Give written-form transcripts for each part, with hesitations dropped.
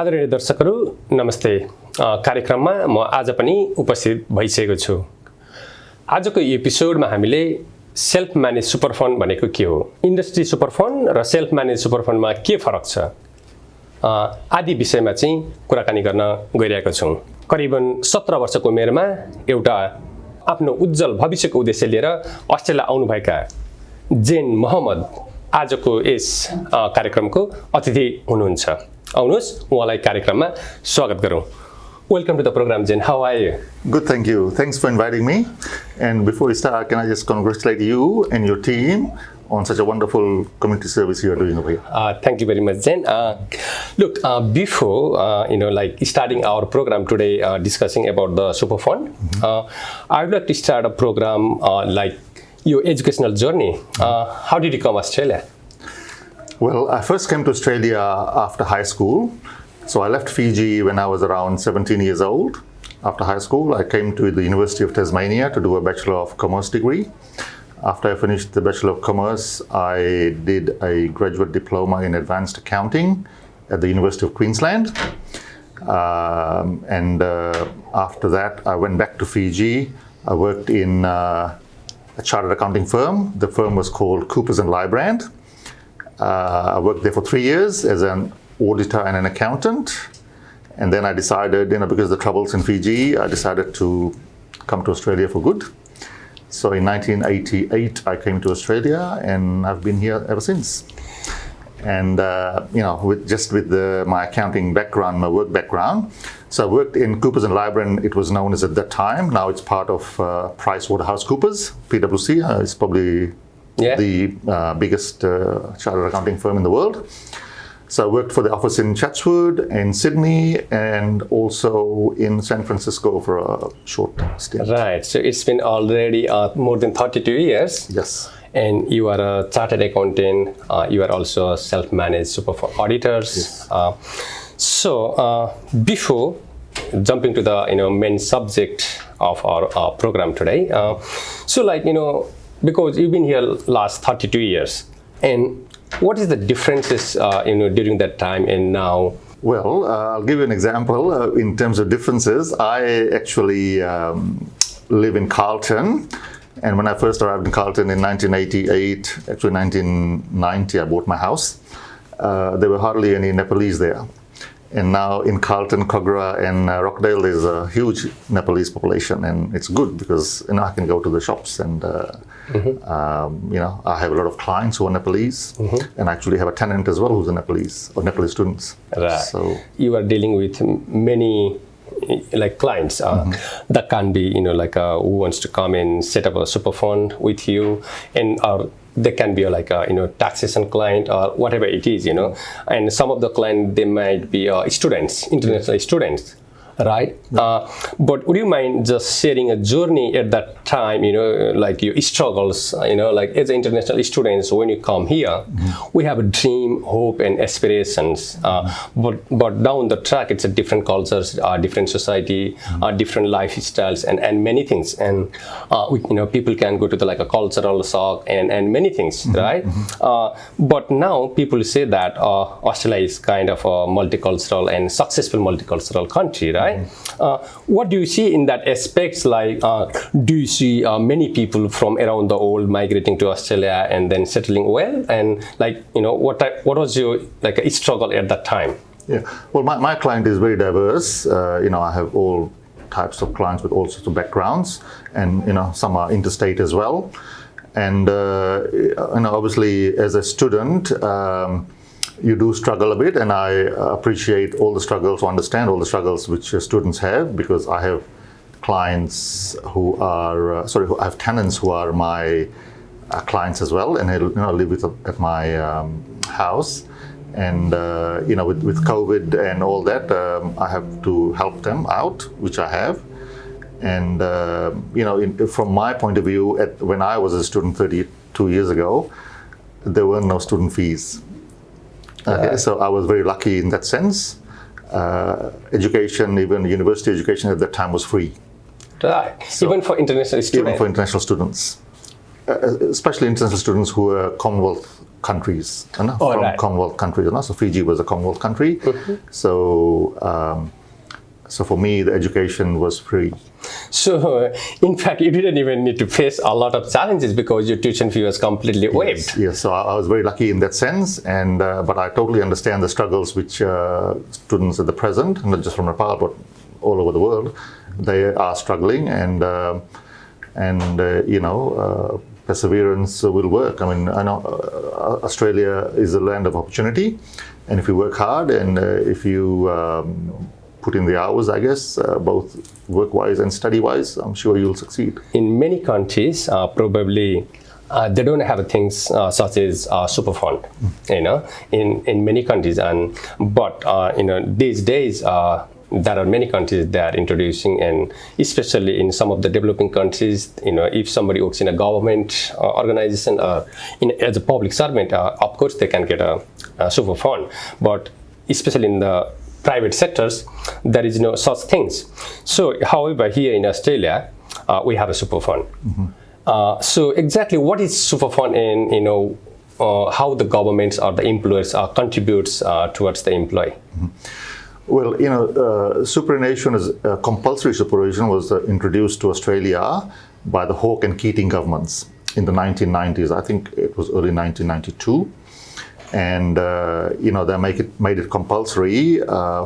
आदरणीय दर्शकहरू नमस्ते। कार्यक्रममा म आज पनि उपस्थित भइसकेको छु। आजको एपिसोडमा हामीले सेल्फ म्यानेज सुपर फन्ड भनेको के हो, इन्डस्ट्री सुपर फन्ड र सेल्फ म्यानेज सुपर फन्डमा के फरक छ आदि विषयमा चाहिँ कुराकानी गर्न गइरहेको छौँ। करिबन 17 वर्षको उमेरमा एउटा आफ्नो उज्जवल भविष्यको उद्देश्य लिएर अस्ट्रेलिया आउनुभएका जेन मोहम्मद आजको यस कार्यक्रमको अतिथि हुनुहुन्छ। आउनुहोस् उहाँलाई कार्यक्रममा स्वागत गरौँ। Welcome to the program, Jen. How are you? Good, thank you. Thanks for inviting me. And before we start, can I just congratulate you and your team on such a wonderful community service you are doing over here. Thank you very much, Jen. Look, before starting our program today, discussing about the super fund, I would like to start a program like your educational journey. How did you come to Australia? Well, I first came to Australia after high school. So I left Fiji when I was around 17 years old. After high school, I came to the University of Tasmania to do a Bachelor of Commerce degree. After I finished the Bachelor of Commerce, I did a Graduate Diploma in Advanced Accounting at the University of Queensland. After that, I went back to Fiji. I worked in a Chartered Accounting firm. The firm was called Coopers and Lybrand. I worked there for 3 years as an auditor and an accountant, and then I decided, because of the troubles in Fiji, I decided to come to Australia for good. So in 1988, I came to Australia, and I've been here ever since. And with my accounting background, my work background, so I worked in Coopers and Lybrand. It was known as at that time. Now it's part of Waterhouse Coopers, PwC. It's probably the biggest chartered accounting firm in the world. So I worked for the office in Chatswood, in Sydney, and also in San Francisco for a short stint. Right. So it's been already more than 32 years. Yes. And you are a chartered accountant. You are also a self-managed super fund auditors. Yes. Before jumping to the main subject of our program today, because you've been here last 32 years, and what is the differences, during that time and now? Well, I'll give you an example in terms of differences. I actually live in Carlton, and when I first arrived in Carlton in 1988, actually 1990, I bought my house. There were hardly any Nepalese there. And now in Carlton, Kogarah, and Rockdale, there's a huge Nepalese population, and it's good because I can go to the shops and I have a lot of clients who are Nepalese, and I actually have a tenant as well who's a Nepalese or Nepalese students. Right. So you are dealing with many clients that can be who wants to come and set up a super fund with you, and they can be a taxation client or whatever it is, and some of the clients, they might be students, international students, right? But would you mind just sharing a journey at that time, your struggles, as international students, when you come here, we have a dream, hope, and aspirations, but down the track, it's a different cultures, different society, different lifestyles, and many things, and people can go to a cultural shock and many things, right? But now people say that Australia is kind of a multicultural and successful multicultural country, right? What do you see in that aspects? Do you see many people from around the world migrating to Australia and then settling well? And what was your struggle at that time? Yeah, well, my client is very diverse. I have all types of clients with all sorts of backgrounds, and some are interstate as well. And obviously, as a student, you do struggle a bit, and I appreciate all the struggles, understand all the struggles which students have, because I have clients who are, I have tenants who are my clients as well, and I live at my house. And with COVID and all that, I have to help them out, which I have. And from my point of view, when I was a student 32 years ago, there were no student fees. Okay, so I was very lucky in that sense. Education, even university education at that time, was free. Right. So even for international students? Even for international students. Especially international students who were Commonwealth countries, Oh, from right. Commonwealth countries. So Fiji was a Commonwealth country. So so for me, the education was free. So, in fact, you didn't even need to face a lot of challenges because your tuition fee was completely waived. Yes, so I was very lucky in that sense, and but I totally understand the struggles which students at the present, not just from Nepal, but all over the world, they are struggling, and perseverance will work. I mean, I know Australia is a land of opportunity, and if you work hard and if you put in the hours, I guess, both work-wise and study-wise, I'm sure you'll succeed. In many countries, probably they don't have things such as super fund, in many countries, but these days there are many countries that are introducing, and especially in some of the developing countries, if somebody works in a government organization or as a public servant, of course they can get a super fund, but especially in the private sectors, there is no such things. So, however, here in Australia, we have a super fund. So, exactly what is super fund, and how the governments or the employers contributes towards the employee? Well, superannuation is compulsory superannuation was introduced to Australia by the Hawke and Keating governments in the 1990s. I think it was early 1992. And they made it compulsory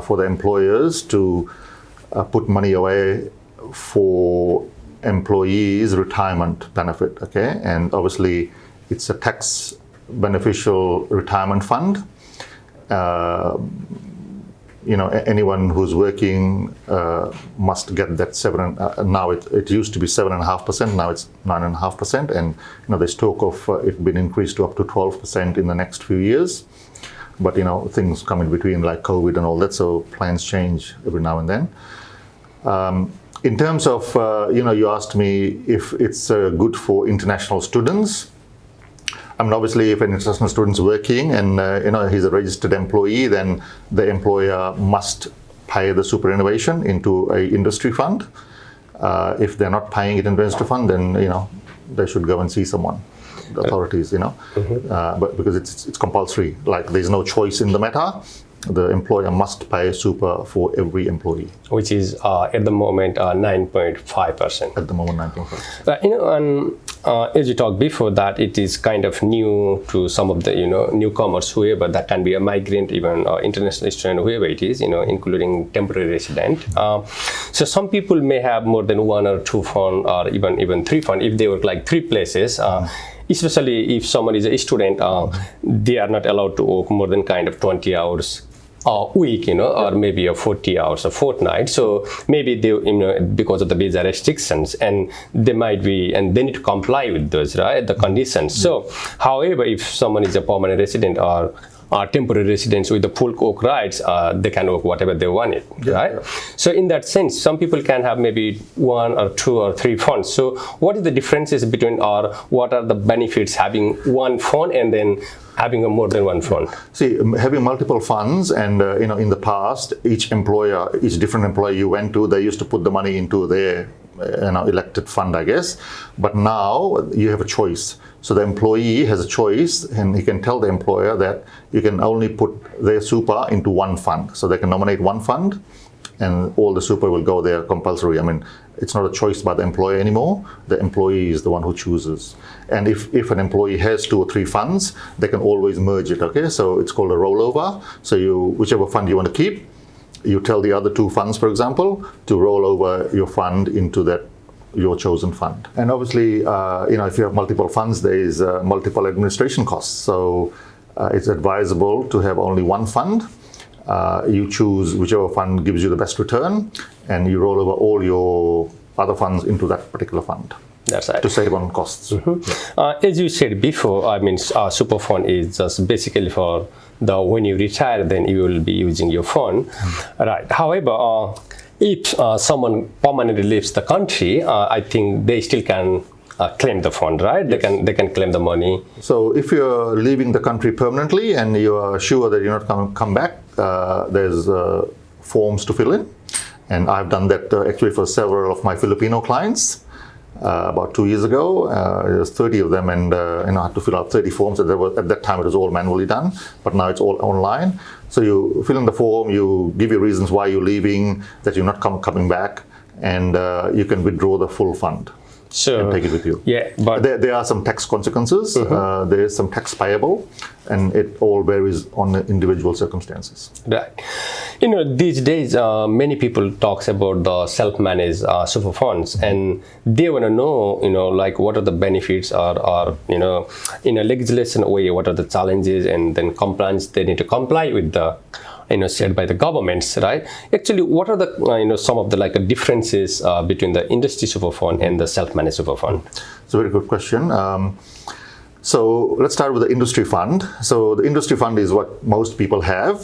for the employers to put money away for employees' retirement benefit. Okay, and obviously it's a tax beneficial retirement fund. Anyone who's working must get that now it used to be 7.5%, now it's 9.5%, and there's talk of it being increased to up to 12% in the next few years. But things come in between, like COVID and all that, so plans change every now and then. In terms of you asked me if it's good for international students. I mean, obviously, if an international student's working and he's a registered employee, then the employer must pay the superannuation into a industry fund. If they're not paying it into industry fund, then they should go and see someone, the authorities. But because it's compulsory, like there's no choice in the matter. The employer must pay super for every employee, which is at the moment 9.5%. At the moment, 9.5%. And as you talked before, that it is kind of new to some of the newcomers, whoever that can be a migrant, even international student, whoever it is, including temporary resident. So some people may have more than one or two fund, or even three fund if they work like three places. Especially if someone is a student, they are not allowed to work more than kind of 20 hours a week, or maybe a 40 hours a fortnight. So maybe they, because of the visa restrictions, and they might be, and they need to comply with those, right, the conditions. So, however, if someone is a permanent resident or temporary residents with the full work rights, they can work whatever they want it, right? Yeah. So in that sense, some people can have maybe one or two or three funds. So what is the differences between, or what are the benefits having one fund and then having a more than one fund? See, having multiple funds, and in the past, each different employer you went to, they used to put the money into their elected fund, I guess. But now you have a choice. So the employee has a choice, and he can tell the employer that you can only put their super into one fund. So they can nominate one fund, and all the super will go there compulsory. I mean, it's not a choice by the employer anymore. The employee is the one who chooses. And if an employee has two or three funds, they can always merge it. Okay, so it's called a rollover. So whichever fund you want to keep, you tell the other two funds, for example, to roll over your fund into your chosen fund. And obviously, if you have multiple funds, there is multiple administration costs. So it's advisable to have only one fund. You choose whichever fund gives you the best return, and you roll over all your other funds into that particular fund. That's right. To save on costs. Mm-hmm. As you said before, I mean, super fund is just basically for when you retire, then you will be using your fund. Right. However, if someone permanently leaves the country, I think they still can claim the fund, right? Yes. They can claim the money. So if you're leaving the country permanently and you are sure that you're not going to come back, there's forms to fill in. And I've done that actually for several of my Filipino clients. about 2 years ago. There's 30 of them, and I had to fill out 30 forms. And at that time, it was all manually done, but now it's all online. So you fill in the form, you give your reasons why you're leaving, that you're not coming back, and you can withdraw the full fund. And take it with you. Yeah, but there are some tax consequences. There is some tax payable, and it all varies on the individual circumstances. Right. These days, many people talks about the self-managed super funds, and they want to know, like what are the benefits, or in a legislation way, what are the challenges, and then compliance they need to comply with the said by the governments, right? Actually, what are the some of the differences between the industry super fund and the self-managed super fund? It's a very good question. So let's start with the industry fund. So the industry fund is what most people have.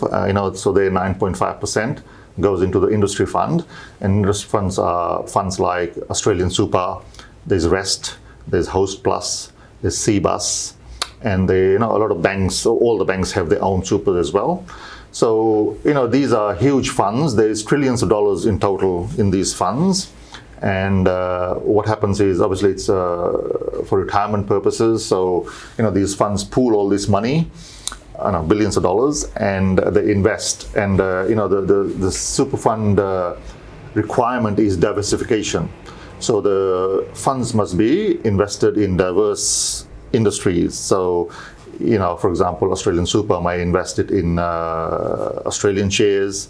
So their 9.5% goes into the industry fund, and industry funds are funds like Australian Super, there's Rest, there's Host Plus, there's CBUS, and a lot of banks. So all the banks have their own super as well. So, these are huge funds. There's trillions of dollars in total in these funds. And what happens is, obviously, it's for retirement purposes. So, these funds pool all this money, billions of dollars, and they invest. And, the super fund requirement is diversification. So the funds must be invested in diverse industries. So, for example, Australian Super might invest it in Australian shares,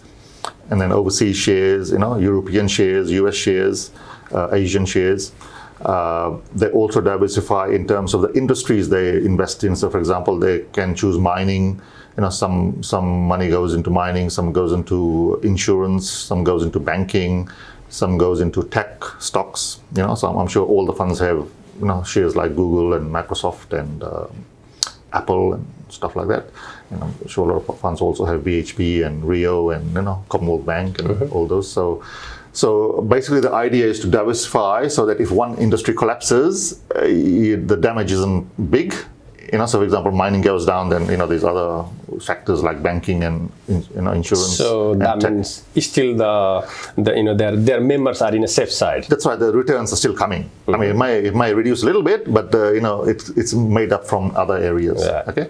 and then overseas shares, European shares, US shares, Asian shares. They also diversify in terms of the industries they invest in. So, for example, they can choose mining. Some money goes into mining, some goes into insurance, some goes into banking, some goes into tech stocks. So I'm sure all the funds have shares like Google and Microsoft and Apple and stuff like that. I'm sure a lot of funds also have BHP and Rio and Commonwealth Bank and all those. So basically the idea is to diversify so that if one industry collapses, the damage isn't big. So for example, mining goes down, then these other sectors like banking and insurance. So that means still their members are in a safe side. That's right. The returns are still coming. I mean, it might reduce a little bit, but it's made up from other areas. Yeah. Okay,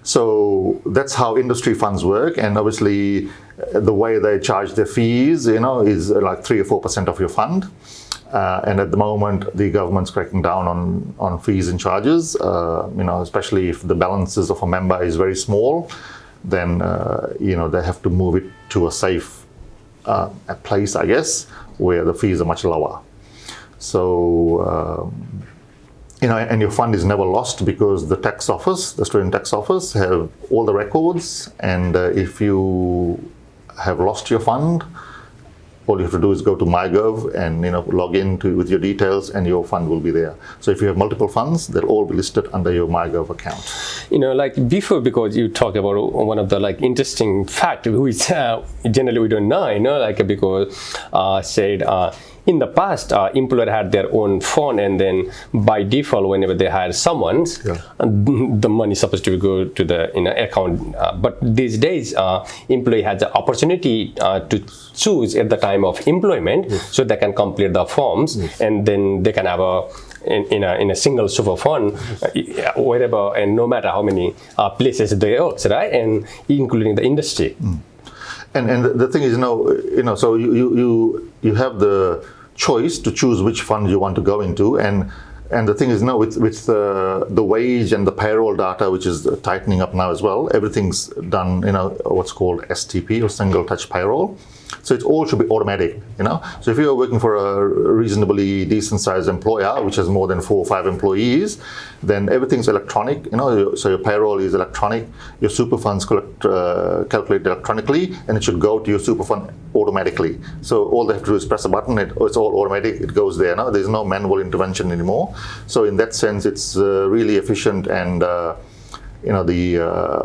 so that's how industry funds work, and obviously the way they charge their fees, is like 3 or 4% of your fund. And at the moment, the government's cracking down on fees and charges. Especially if the balances of a member is very small, then they have to move it to a safe place, I guess, where the fees are much lower. So and your fund is never lost because the tax office, the Australian tax office, have all the records. And if you have lost your fund, all you have to do is go to MyGov and log in with your details, and your fund will be there. So if you have multiple funds, they'll all be listed under your MyGov account. Before, because you talk about one of the interesting fact, which generally we don't know, because said in the past, employer had their own fund, and then by default, whenever they hire someone, the money is supposed to go to the account. But these days, employee has the opportunity to choose at the time of employment, so they can complete the forms, and then they can have in a single super fund, wherever and no matter how many places they are, right, and including the industry. And the thing is, so you have the choice to choose which fund you want to go into, and the thing is, with the wage and the payroll data, which is tightening up now as well, everything's done, what's called STP, or single touch payroll. So it all should be automatic, So if you're working for a reasonably decent sized employer, which has more than 4 or 5 employees, then everything's electronic, So your payroll is electronic, your super funds calculate electronically, and it should go to your super fund automatically. So all they have to do is press a button, it's all automatic, it goes there. There's no manual intervention anymore. So in that sense, it's really efficient, and the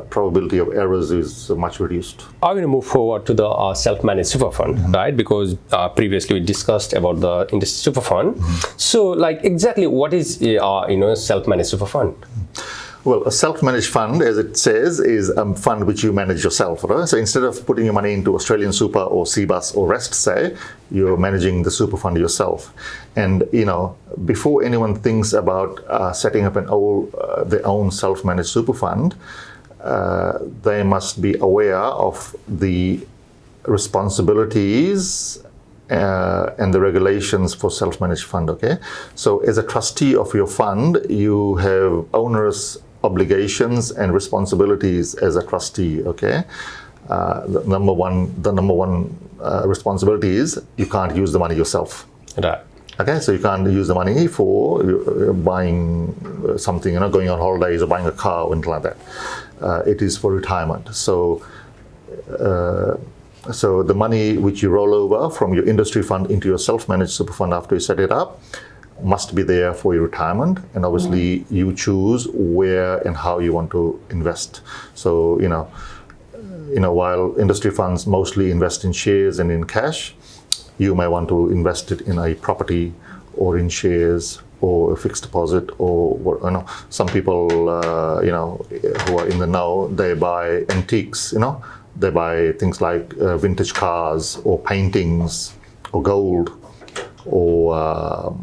probability of errors is much reduced. I'm going to move forward to the self-managed super fund, right? Because previously we discussed about the industry super fund. So, exactly what is self-managed super fund? Well, a self-managed fund, as it says, is a fund which you manage yourself. Right? So instead of putting your money into Australian Super or CBUS or Rest, say, you're managing the super fund yourself. And before anyone thinks about setting up their own self-managed super fund, they must be aware of the responsibilities and the regulations for self-managed fund. Okay, so as a trustee of your fund, you have onerous obligations and responsibilities as a trustee. Okay, the number one responsibility is you can't use the money yourself. Right. Okay, so you can't use the money for buying something, going on holidays or buying a car or anything like that. It is for retirement. So the money which you roll over from your industry fund into your self-managed super fund after you set it up must be there for your retirement. And obviously you choose where and how you want to invest. So, while industry funds mostly invest in shares and in cash, you may want to invest it in a property or in shares or a fixed deposit, or some people who are in the know, they buy antiques. They buy things like vintage cars or paintings or gold or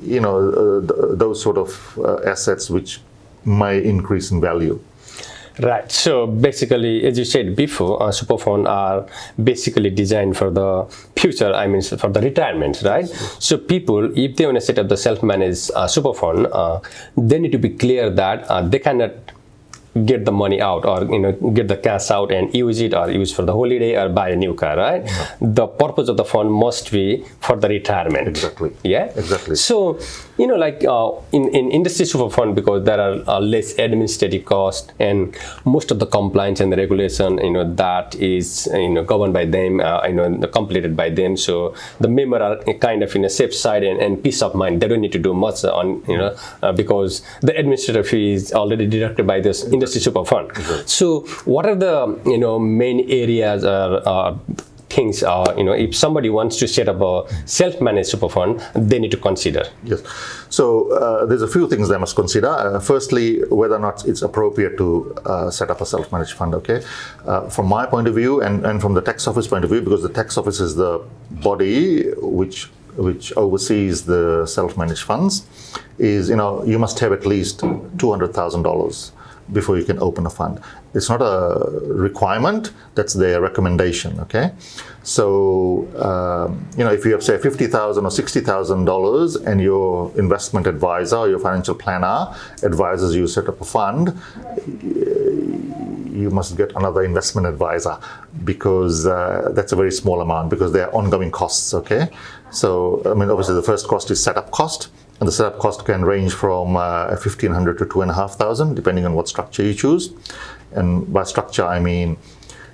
those sort of assets which may increase in value. Right. So basically, as you said before, super funds are basically designed for the future. I mean, for the retirement, right? So people, if they want to set up the self-managed super fund, they need to be clear that they cannot get the money out or get the cash out and use it or use for the holiday or buy a new car, right? Mm-hmm. The purpose of the fund must be for the retirement. Exactly. Yeah. Exactly. So in industry super fund, because there are less administrative cost and most of the compliance and the regulation that is governed by them, completed by them. So the member are kind of in a safe side and peace of mind. They don't need to do much on because the administrative fee is already deducted by this industry super fund. Mm-hmm. So what are the main areas or things if somebody wants to set up a self-managed super fund, they need to consider? Yes. So there's a few things they must consider. Firstly, whether or not it's appropriate to set up a self-managed fund. Okay. From my point of view and from the tax office point of view, because the tax office is the body which oversees the self-managed funds, is you must have at least $200,000 before you can open a fund. It's not a requirement, that's their recommendation, okay? So, if you have, say, $50,000 or $60,000 and your investment advisor or your financial planner advises you set up a fund, you must get another investment advisor because that's a very small amount because there are ongoing costs, okay? So, obviously the first cost is setup cost. And the setup cost can range from $1,500 to $2,500, depending on what structure you choose. And by structure, I mean,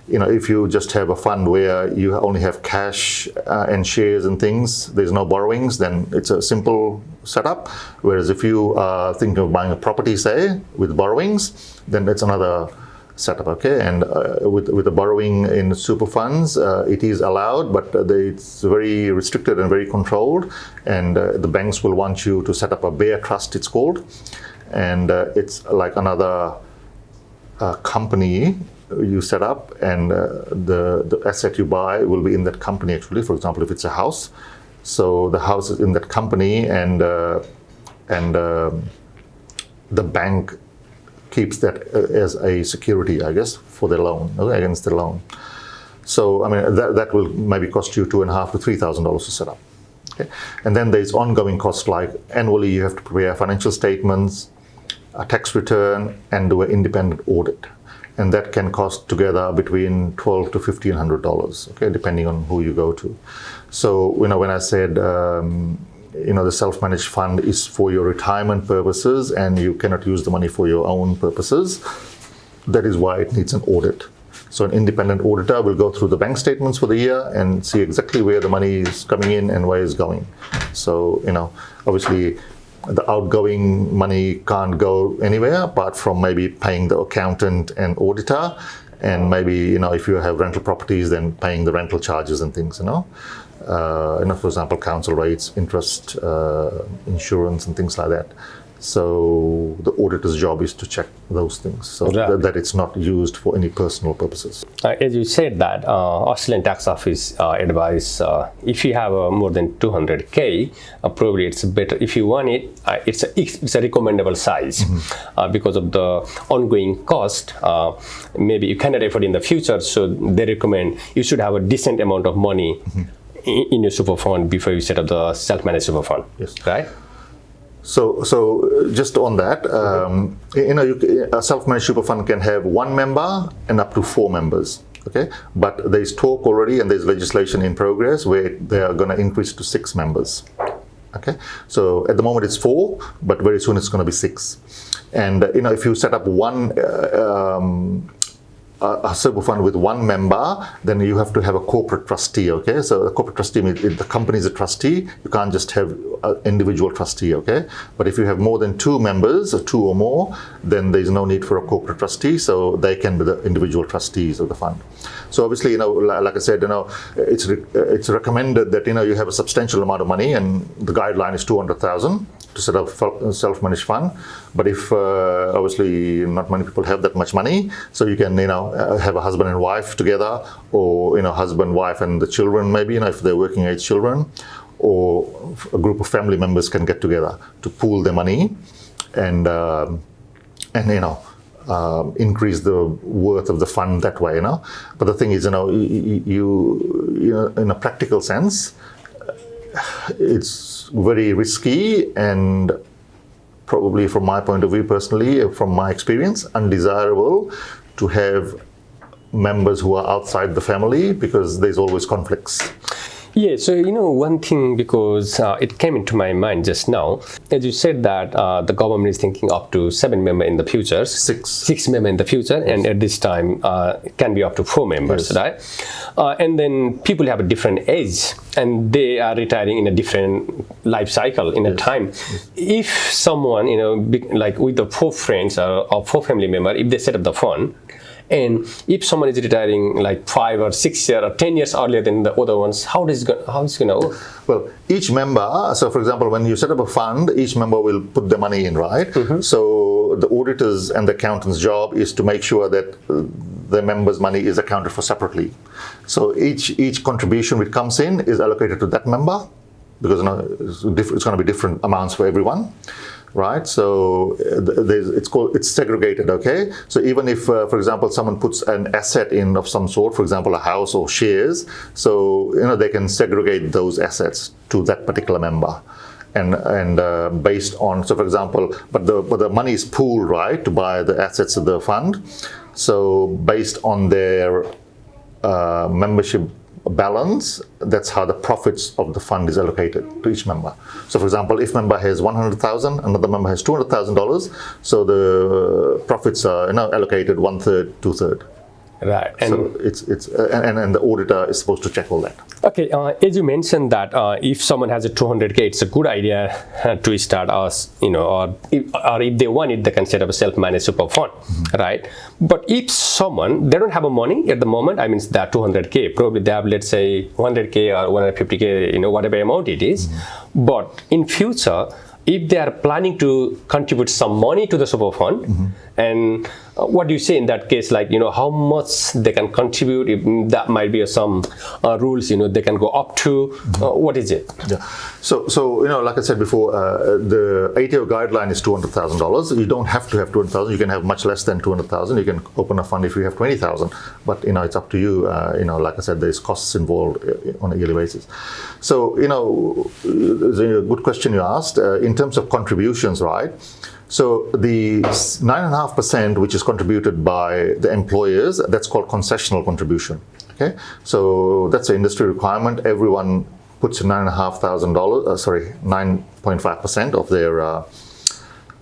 if you just have a fund where you only have cash and shares and things, there's no borrowings, then it's a simple setup. Whereas if you are thinking of buying a property, say, with borrowings, then it's another setup, okay? And with the borrowing in super funds, it is allowed, but it's very restricted and very controlled. And the banks will want you to set up a bare trust, it's called. And it's like another company you set up, and the asset you buy will be in that company, actually. For example, if it's a house, so the house is in that company, and the bank keeps that as a security, I guess, for the loan, okay, against the loan. So, that will maybe cost you $2,500 to $3,000 to set up. Okay? And then there's ongoing costs, like annually you have to prepare financial statements, a tax return, and do an independent audit. And that can cost together between $1,200 to $1,500, okay, depending on who you go to. So, when I said, the self-managed fund is for your retirement purposes and you cannot use the money for your own purposes, that is why it needs an audit. So an independent auditor will go through the bank statements for the year and see exactly where the money is coming in and where it's going. So, obviously the outgoing money can't go anywhere apart from maybe paying the accountant and auditor, and maybe, if you have rental properties, then paying the rental charges and things, for example, council rates, interest, insurance, and things like that. So the auditor's job is to check those things, so that it's not used for any personal purposes. As you said that Australian Tax Office advise if you have more than 200k, probably it's better. If you want it, it's a recommendable size because of the ongoing cost. Maybe you cannot afford in the future, so they recommend you should have a decent amount of money in your super fund before you set up the self-managed super fund. Yes. Right. So just on that, a self-managed super fund can have 1 member and up to 4 members. Okay, but there's talk already, and there's legislation in progress where they are going to increase to 6 members. Okay, so at the moment it's 4, but very soon it's going to be 6. And if you set up a super fund with 1 member, then you have to have a corporate trustee. Okay, so a corporate trustee means if the company is a trustee, you can't just have an individual trustee. Okay, but if you have more than 2 members, or 2 or more, then there is no need for a corporate trustee. So they can be the individual trustees of the fund. So obviously, like I said, it's recommended that you have a substantial amount of money, and the guideline is 200,000 to set up a self-managed fund. But if obviously not many people have that much money, so you can have a husband and wife together, or husband, wife, and the children, maybe if they're working age children, or a group of family members can get together to pool their money and increase the worth of the fund that way. But the thing is, you in a practical sense, it's very risky, and probably from my point of view personally, from my experience, undesirable to have members who are outside the family, because there's always conflicts. Yeah, so one thing, because it came into my mind just now, as you said that the government is thinking up to 7 members in the future, 6 members in the future, yes. And at this time it can be up to 4 members, yes. Right? And then people have a different age, and they are retiring in a different life cycle in a yes. time. Yes. If someone, like with the 4 friends or 4 family members, if they set up the fund, and if someone is retiring like 5 or 6 years or 10 years earlier than the other ones, how is it going to work? Well, each member, so for example, when you set up a fund, each member will put the money in, right? Mm-hmm. So the auditors and the accountant's job is to make sure that the member's money is accounted for separately. So each contribution which comes in is allocated to that member, because it's going to be different amounts for everyone. Right, so it's segregated. Okay, so even if, for example, someone puts an asset in of some sort, for example, a house or shares, so they can segregate those assets to that particular member, and based on, so for example, but the money is pooled, right, to buy the assets of the fund. So based on their membership balance, that's how the profits of the fund is allocated to each member. So for example, if member has 100,000, another member has $200,000, so the profits are allocated 1/3, 2/3. Right. And so it's and the auditor is supposed to check all that. Okay, as you mentioned that if someone has a 200k, it's a good idea to start us, or if they want it, they can set up a self-managed super fund, mm-hmm. right? But if someone, they don't have a money at the moment, I mean, that 200k, probably they have, let's say, 100k or 150k, whatever amount it is. Mm-hmm. But in future, if they are planning to contribute some money to the super fund, mm-hmm. and what do you say in that case, like, how much they can contribute? If that might be some rules, they can go up to, mm-hmm. What is it? Yeah. So like I said before, the ATO guideline is $200,000. You don't have to have 200,000. You can have much less than 200,000. You can open a fund if you have 20,000. But it's up to you. Like I said, there's costs involved on a yearly basis. So there's a good question you asked in terms of contributions, right? So the 9.5%, which is contributed by the employers, that's called concessional contribution. Okay, so that's an industry requirement. Everyone puts $9.5%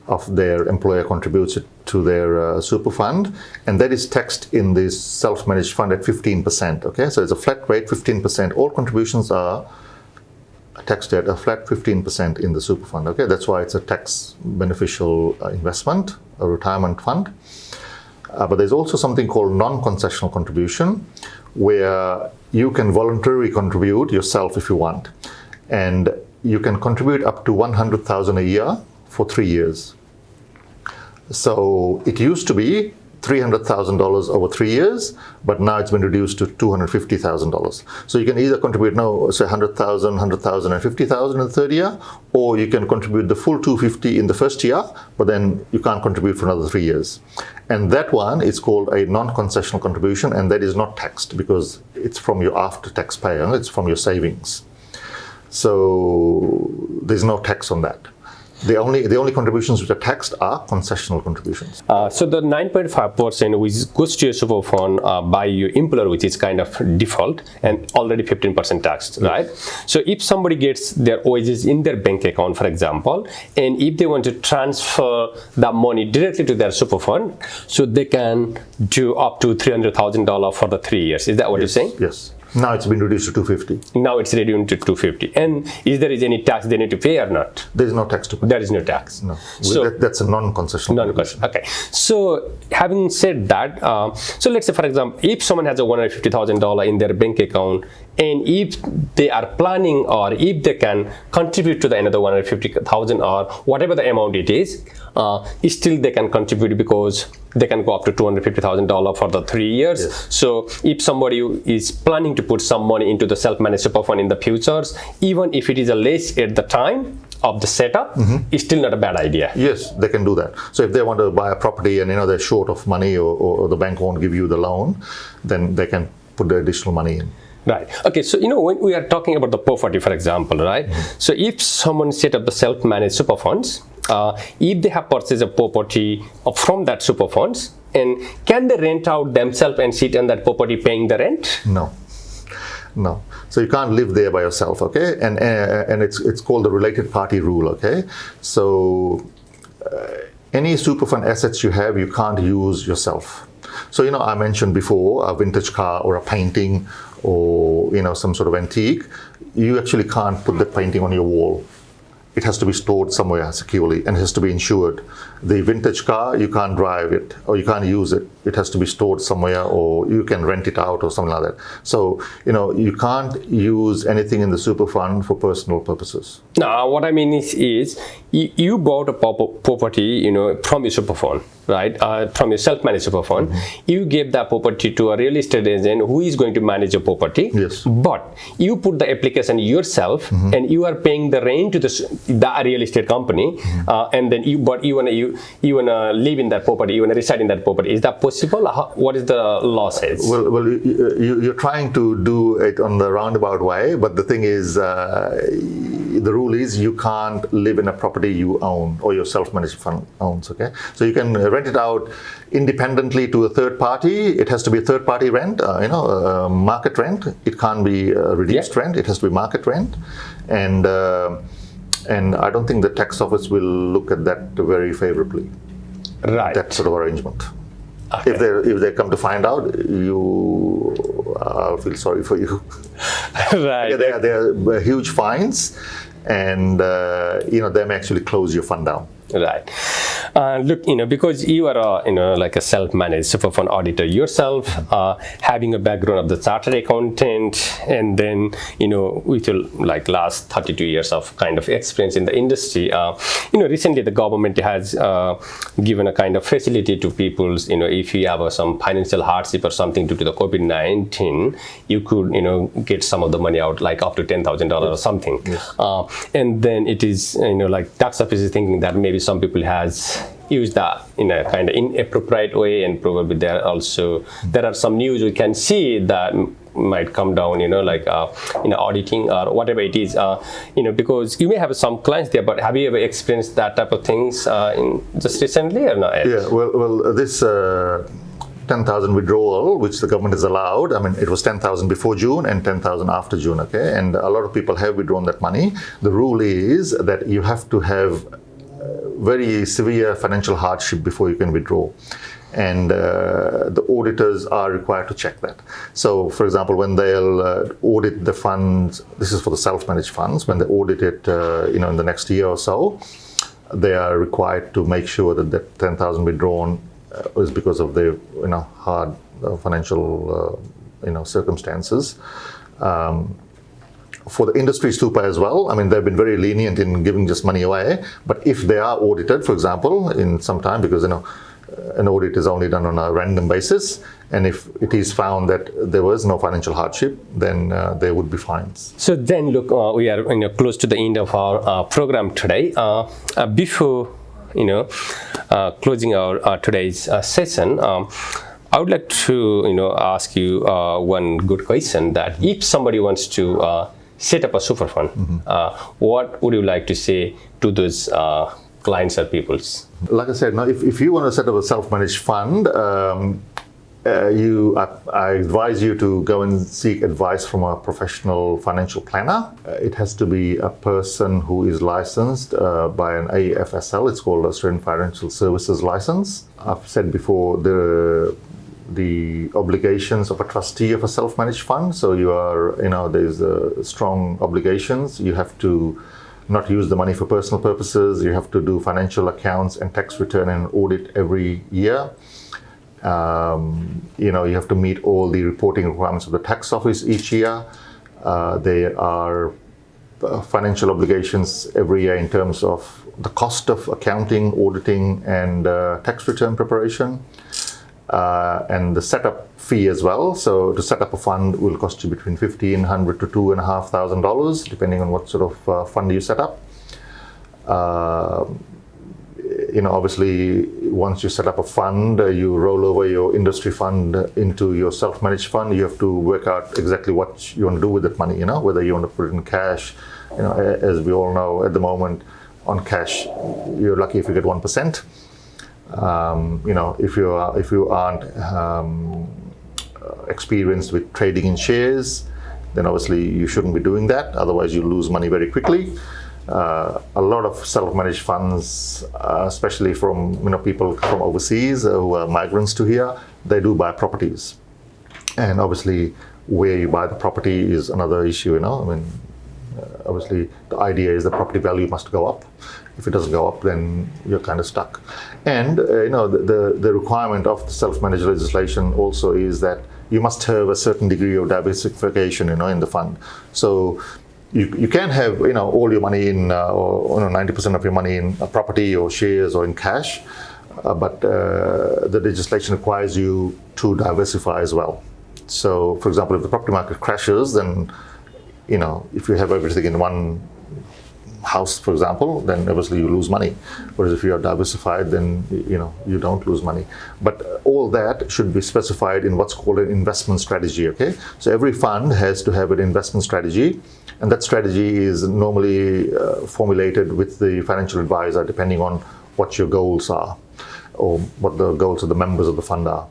of their employer contributes to their super fund, and that is taxed in this self-managed fund at 15%. Okay, so it's a flat rate, 15%. All contributions are taxed at a flat 15% in the super fund. Okay, that's why it's a tax beneficial investment, a retirement fund. But there's also something called non-concessional contribution, where you can voluntarily contribute yourself if you want, and you can contribute up to $100,000 a year for 3 years. So it used to be $300,000 over 3 years, but now it's been reduced to $250,000. So you can either contribute now, say 100,000, 100,000 and 50,000 in the third year, or you can contribute the full 250 in the first year, but then you can't contribute for another 3 years. And that one is called a non-concessional contribution, and that is not taxed because it's from your after-tax pay, it's from your savings. So there's no tax on that. The only contributions which are taxed are concessional contributions. So the 9.5% which goes to your super fund by your employer, which is kind of default and already 15% taxed, right? So if somebody gets their wages in their bank account, for example, and if they want to transfer that money directly to their super fund, so they can do up to $300,000 for the 3 years. Is that what you're saying? Yes. Now it's been reduced to 250. Now it's reduced to 250. And is there any tax they need to pay or not? There is no tax to pay. There is no tax. No. So that's a non-concessional. Non-concessional. Okay. So having said that, so let's say, for example, if someone has a $150,000 in their bank account, and if they are planning or if they can contribute to the another 150,000 or whatever the amount it is, still they can contribute because they can go up to $250,000 for the 3 years. Yes. So if somebody is planning to put some money into the self-managed super fund in the futures, even if it is a less at the time of the setup, it's still not a bad idea. Yes, they can do that. So if they want to buy a property and they're short of money or the bank won't give you the loan, then they can put the additional money in. Right. Okay. So, when we are talking about the property, for example, right? So if someone set up the self-managed super funds, if they have purchased a property from that super funds, and can they rent out themselves and sit on that property paying the rent? No. So you can't live there by yourself, okay? And it's called the related party rule, okay? So any super fund assets you have, you can't use yourself. So, I mentioned before a vintage car or a painting or, some sort of antique, you actually can't put the painting on your wall. It has to be stored somewhere securely and it has to be insured. The vintage car, you can't drive it or you can't use it. It has to be stored somewhere or you can rent it out or something like that. So, you can't use anything in the super fund for personal purposes. Now, what I mean is you bought a property, from your super fund, right? From your self-managed super fund. You gave that property to a real estate agent who is going to manage your property. Yes. But you put the application yourself and you are paying the rent to the real estate company, and then you wanna live in that property, you wanna reside in that property. Is that possible? What is the law says? Well, you're trying to do it on the roundabout way, but the thing is, the rule is you can't live in a property you own or your self-managed fund owns. Okay, so you can rent it out independently to a third party. It has to be a third party rent, market rent. It can't be reduced rent. It has to be market rent, and I don't think the tax office will look at that very favorably. Right. That sort of arrangement. Okay. If they come to find out, I'll feel sorry for you. Right. There are huge fines, and they may actually close your fund down. Right. Look, because you are like a self-managed super fund auditor yourself, having a background of the chartered accountant, and then with your last 32 years of kind of experience in the industry, recently the government has given a kind of facility to people. If you have some financial hardship or something due to the COVID-19, you could get some of the money out, like up to $10,000 or something. Yes. And then it is tax office is thinking that maybe some people has used that in a kind of inappropriate way, and probably there are some news we can see that might come down, auditing or whatever it is, because you may have some clients there, but have you ever experienced that type of things in just recently or not? Yeah, well, this 10,000 withdrawal, which the government has allowed. I mean, it was 10,000 before June and 10,000 after June, okay? And a lot of people have withdrawn that money. The rule is that you have to have very severe financial hardship before you can withdraw. And the auditors are required to check that. So, for example, when they'll audit the funds, this is for the self-managed funds, when they audit it, in the next year or so, they are required to make sure that that 10,000 withdrawn is because of the hard financial circumstances. for the industry super as well, I mean, they've been very lenient in giving just money away. But if they are audited, for example, in some time, because an audit is only done on a random basis, and if it is found that there was no financial hardship, then there would be fines. So then, look, we are close to the end of our program today. Before closing our today's session, I would like to ask you one good question, that if somebody wants to set up a super fund, what would you like to say to those clients or peoples? Like I said, now if you want to set up a self-managed fund, I advise you to go and seek advice from a professional financial planner. It has to be a person who is licensed by an AFSL. It's called Australian Financial Services License. I've said before the obligations of a trustee of a self-managed fund. So there's strong obligations. You have to not use the money for personal purposes. You have to do financial accounts and tax return and audit every year. You have to meet all the reporting requirements of the tax office each year. There are financial obligations every year in terms of the cost of accounting, auditing, and tax return preparation. And the setup fee as well. So to set up a fund will cost you between $1,500 to $2,500, depending on what sort of fund you set up. Obviously, once you set up a fund, you roll over your industry fund into your self-managed fund. You have to work out exactly what you want to do with that money, whether you want to put it in cash. As we all know at the moment, on cash, you're lucky if you get 1%. If you aren't experienced with trading in shares, then obviously you shouldn't be doing that. Otherwise, you lose money very quickly. A lot of self-managed funds, especially from people from overseas who are migrants to here, they do buy properties, and obviously where you buy the property is another issue. Obviously the idea is the property value must go up. If it doesn't go up, then you're kind of stuck. And the requirement of the self-managed legislation also is that you must have a certain degree of diversification, in the fund. So you can have all your money in or 90% of your money in a property or shares or in cash, but the legislation requires you to diversify as well. So, for example, if the property market crashes, then if you have everything in one house, for example, then obviously you lose money. Whereas if you are diversified, then you don't lose money. But all that should be specified in what's called an investment strategy. Okay, so every fund has to have an investment strategy, and that strategy is normally formulated with the financial advisor, depending on what your goals are or what the goals of the members of the fund are.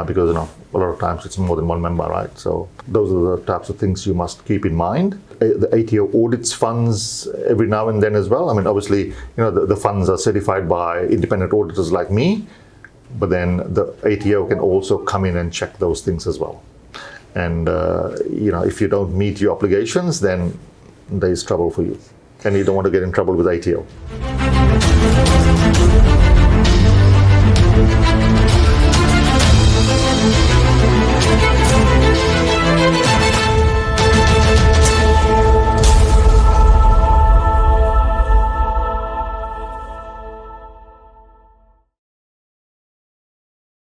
Because a lot of times it's more than one member, right? So those are the types of things you must keep in mind. The ATO audits funds every now and then as well. Obviously, the funds are certified by independent auditors like me, but then the ATO can also come in and check those things as well. And if you don't meet your obligations, then there is trouble for you, and you don't want to get in trouble with ATO.